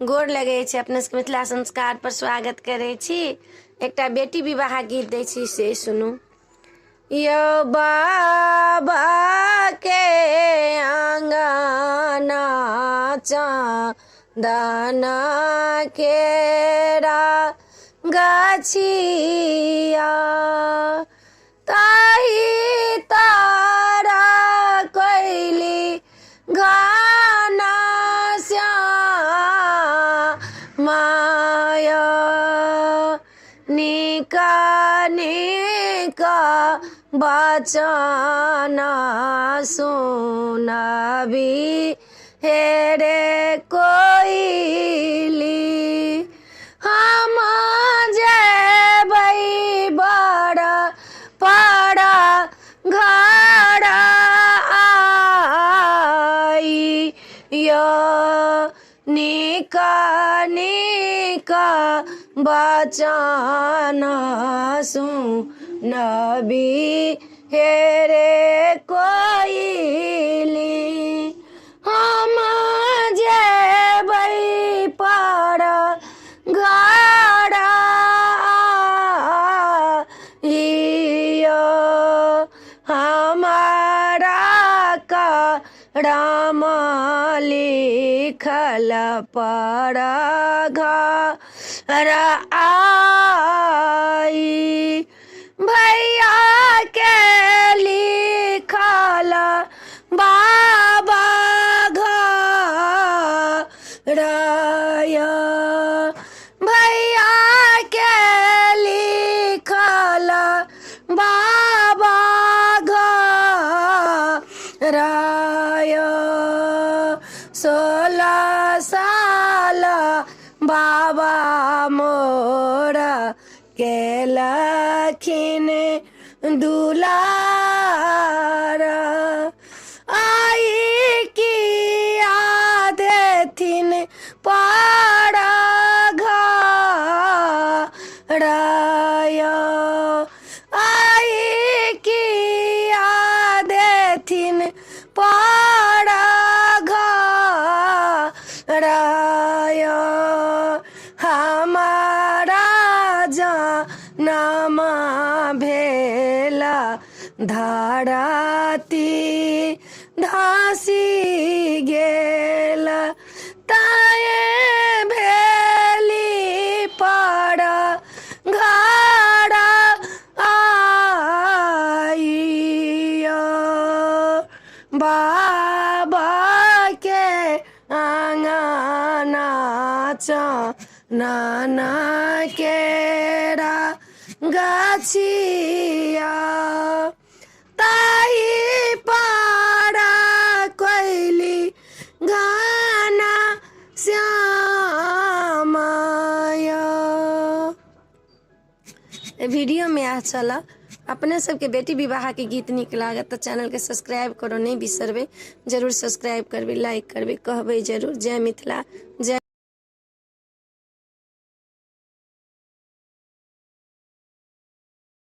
गोर लगे छे अपने सबके मिथिला संस्कार पर स्वागत करे छी। एकटा बेटी विवाह गीत दै छी से सुनू। यो बाबा के आंगना चांदना केरा गाछिया ताही तारा कोइली गाना माया निका निका बचना सुनाबी हेरे कोइली हम जेबै बड़ा पड़ा घर आई यो निका निका बचना सुनबी हेरे कोइली हम जेबै पड़ा घर आइयो हमारा का राम लिखल पड़ा घर आई भैया के लिखल बाबा घर भैया के लिखल बाबा घर 16 साल बाबा मोरा के लखिन दुलार आई किया देथिन पड़ा घर आई किया देथिन पड़ा घर हमारा जनमा भेला धरती धसी गेला ताये भेली पड़ा घर आइयो बाबा के आंगना चांदना केरा गाछिया ताही पारा कोइली गाना श्यामाया। वीडियो में आ चला अपने सबके बेटी विवाह के गीत निक लागत तो चैनल के सब्सक्राइब करो नहीं बिसरबे, जरूर सब्सक्राइब करबे, लाइक करबे, कहबे जरूर। जय मिथिला जय।